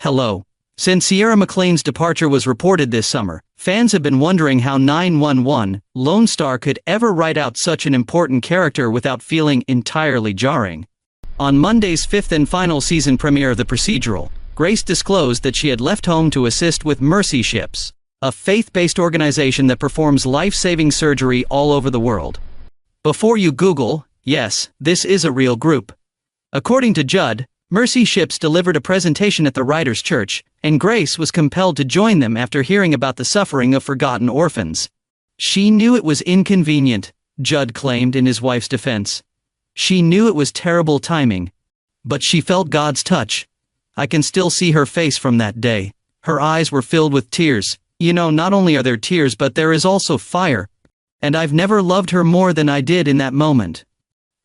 Hello. Since Sierra McLean's departure was reported this summer, fans have been wondering how 911 Lone Star could ever write out such an important character without feeling entirely jarring. On Monday's fifth and final season premiere of the procedural, Grace disclosed that she had left home to assist with Mercy Ships, a faith-based organization that performs life-saving surgery all over the world. Before you Google, yes, this is a real group. According to Judd, Mercy Ships delivered a presentation at the Writers' Church, and Grace was compelled to join them after hearing about the suffering of forgotten orphans. She knew it was inconvenient, Judd claimed in his wife's defense. She knew it was terrible timing. But she felt God's touch. I can still see her face from that day. Her eyes were filled with tears. You know, not only are there tears, but there is also fire. And I've never loved her more than I did in that moment.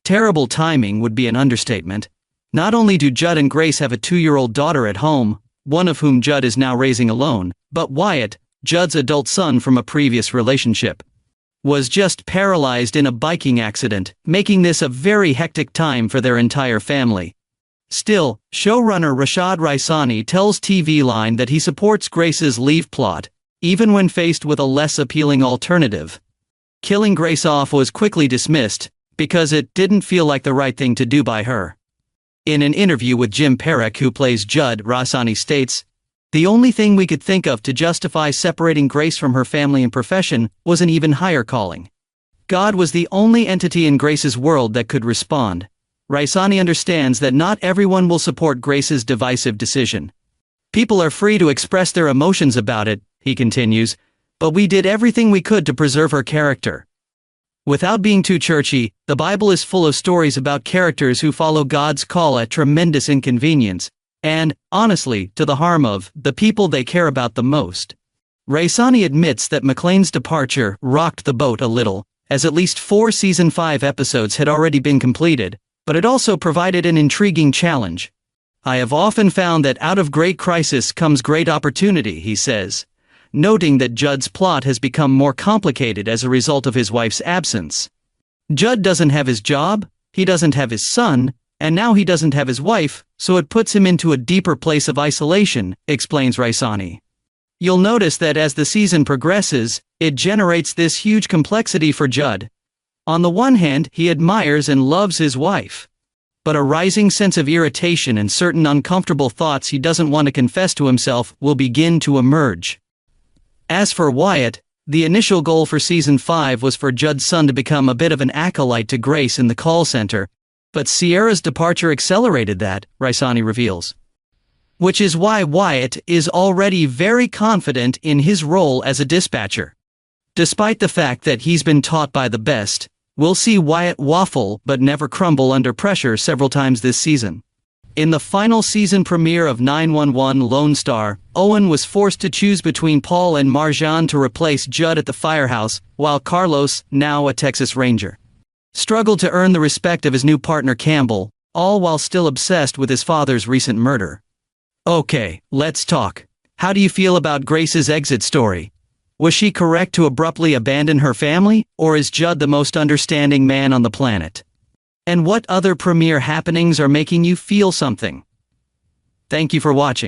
Terrible timing would be an understatement. Not only do Judd and Grace have a 2-year-old daughter at home, one of whom Judd is now raising alone, but Wyatt, Judd's adult son from a previous relationship, was just paralyzed in a biking accident, making this a very hectic time for their entire family. Still, showrunner Rashad Raisani tells TV Line that he supports Grace's leave plot, even when faced with a less appealing alternative. Killing Grace off was quickly dismissed, because it didn't feel like the right thing to do by her. In an interview with Jim Perrick, who plays Judd, Raisani states, "The only thing we could think of to justify separating Grace from her family and profession was an even higher calling. God was the only entity in Grace's world that could respond." Raisani understands that not everyone will support Grace's divisive decision. "People are free to express their emotions about it," he continues, "but we did everything we could to preserve her character." Without being too churchy, the Bible is full of stories about characters who follow God's call at tremendous inconvenience, and, honestly, to the harm of the people they care about the most. Raisani admits that McLean's departure rocked the boat a little, as at least 4 season 5 episodes had already been completed, but it also provided an intriguing challenge. "I have often found that out of great crisis comes great opportunity," he says, noting that Judd's plot has become more complicated as a result of his wife's absence. Judd doesn't have his job, he doesn't have his son, and now he doesn't have his wife, so it puts him into a deeper place of isolation, explains Raisani. You'll notice that as the season progresses, it generates this huge complexity for Judd. On the one hand, he admires and loves his wife. But a rising sense of irritation and certain uncomfortable thoughts he doesn't want to confess to himself will begin to emerge. As for Wyatt, the initial goal for season 5 was for Judd's son to become a bit of an acolyte to Grace in the call center, but Sierra's departure accelerated that, Raisani reveals. Which is why Wyatt is already very confident in his role as a dispatcher. Despite the fact that he's been taught by the best, we'll see Wyatt waffle but never crumble under pressure several times this season. In the final season premiere of 911 Lone Star, Owen was forced to choose between Paul and Marjan to replace Judd at the firehouse, while Carlos, now a Texas Ranger, struggled to earn the respect of his new partner Campbell, all while still obsessed with his father's recent murder. Okay, let's talk. How do you feel about Grace's exit story? Was she correct to abruptly abandon her family, or is Judd the most understanding man on the planet? And what other premiere happenings are making you feel something? Thank you for watching.